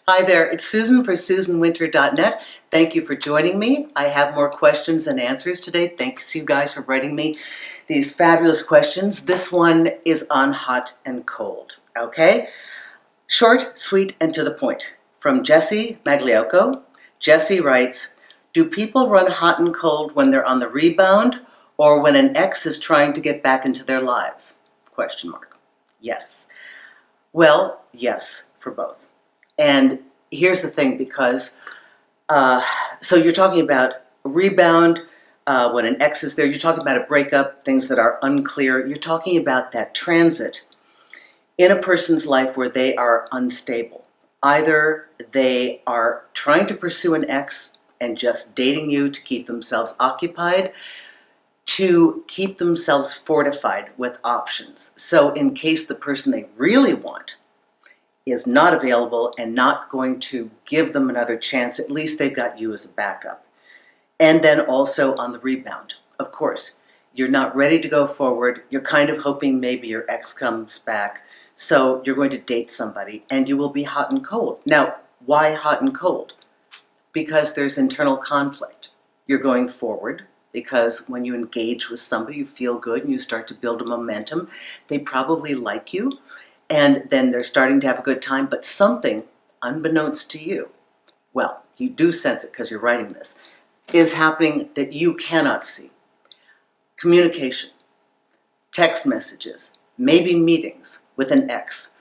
Hi there, it's Susan for SusanWinter.net. Thank you for joining me. I have more questions and answers today. Thanks you guys for writing me these fabulous questions. This one is on hot and cold, okay? Short, sweet, and to the point. From Jessie Magliocco. Jessie writes, do people run hot and cold when they're on the rebound or when an ex is trying to get back into their lives? Question mark. Yes. Well, yes, for both. And here's the thing, because, so you're talking about a rebound, when an ex is there, you're talking about a breakup, things that are unclear. You're talking about that transit in a person's life where they are unstable. Either they are trying to pursue an ex and just dating you to keep themselves occupied, to keep themselves fortified with options. So in case the person they really want is not available and not going to give them another chance, at least they've got you as a backup. And then also on the rebound, of course, you're not ready to go forward. You're kind of hoping maybe your ex comes back. So you're going to date somebody and you will be hot and cold. Now, why hot and cold? Because there's internal conflict. You're going forward because when you engage with somebody, you feel good and you start to build a momentum. They probably like you. And then they're starting to have a good time, but something, unbeknownst to you, well, you do sense it because you're writing this, is happening that you cannot see. Communication, text messages, maybe meetings with an ex,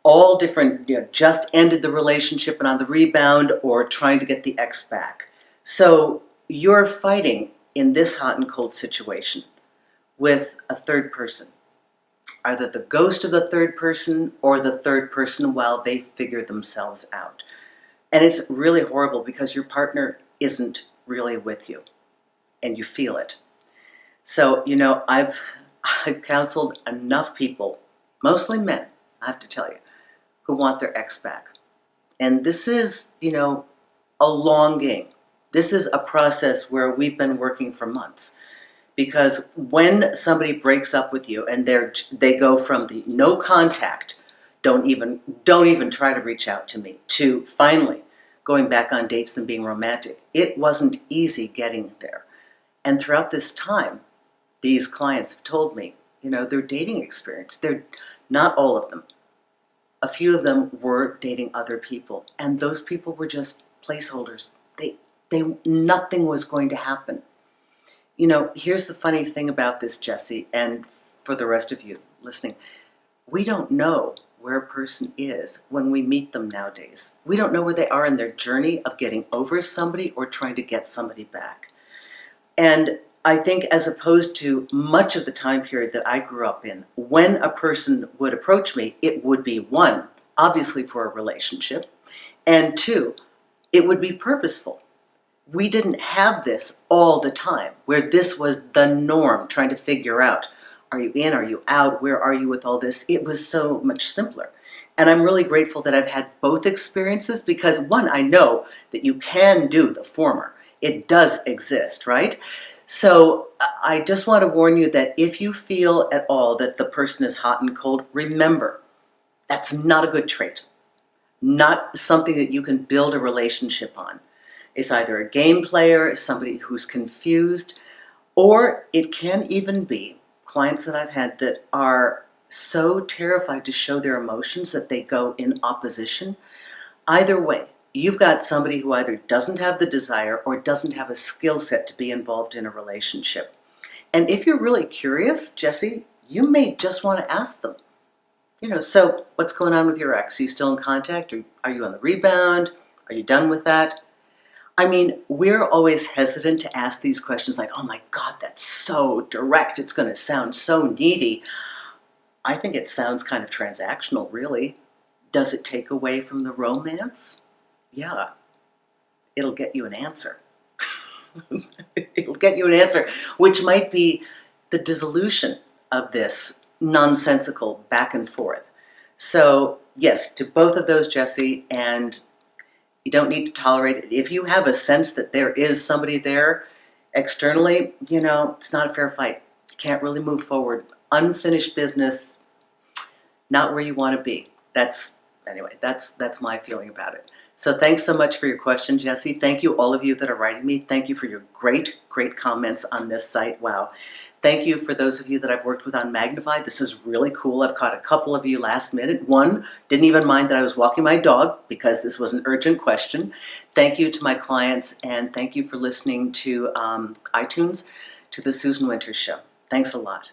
all different, just ended the relationship and on the rebound or trying to get the ex back. So you're fighting in this hot and cold situation with a third person. Either the ghost of the third person or the third person while they figure themselves out. And it's really horrible because your partner isn't really with you and you feel it. So, I've counseled enough people, mostly men, I have to tell you, who want their ex back. And this is, a long game. This is a process where we've been working for months. Because when somebody breaks up with you and they go from the no contact, don't even try to reach out to me, to finally going back on dates and being romantic, it wasn't easy getting there. And throughout this time, these clients have told me, their dating experience, they're not all of them. A few of them were dating other people, and those people were just placeholders. Nothing was going to happen. Here's the funny thing about this, Jessie, and for the rest of you listening. We don't know where a person is when we meet them nowadays. We don't know where they are in their journey of getting over somebody or trying to get somebody back. And I think as opposed to much of the time period that I grew up in, when a person would approach me, it would be one, obviously for a relationship, and two, it would be purposeful. We didn't have this all the time, where this was the norm, trying to figure out, are you in, are you out, where are you with all this? It was so much simpler. And I'm really grateful that I've had both experiences because, one, I know that you can do the former. It does exist, right? So I just want to warn you that if you feel at all that the person is hot and cold, remember, that's not a good trait. Not something that you can build a relationship on. It's either a game player, somebody who's confused, or it can even be clients that I've had that are so terrified to show their emotions that they go in opposition. Either way, you've got somebody who either doesn't have the desire or doesn't have a skill set to be involved in a relationship. And if you're really curious, Jessie, you may just want to ask them, so what's going on with your ex? Are you still in contact? Or are you on the rebound? Are you done with that? I mean, we're always hesitant to ask these questions like, oh my God, that's so direct. It's going to sound so needy. I think it sounds kind of transactional, really. Does it take away from the romance? Yeah, it'll get you an answer. It'll get you an answer, which might be the dissolution of this nonsensical back and forth. So yes, to both of those, Jessie, and you don't need to tolerate it. If you have a sense that there is somebody there externally, it's not a fair fight. You can't really move forward. Unfinished business, not where you want to be. That's my feeling about it. So thanks so much for your question, Jessie. Thank you, all of you that are writing me. Thank you for your great, great comments on this site. Wow. Thank you for those of you that I've worked with on Magnify. This is really cool. I've caught a couple of you last minute. One didn't even mind that I was walking my dog because this was an urgent question. Thank you to my clients, and thank you for listening to iTunes, to the Susan Winters Show. Thanks a lot.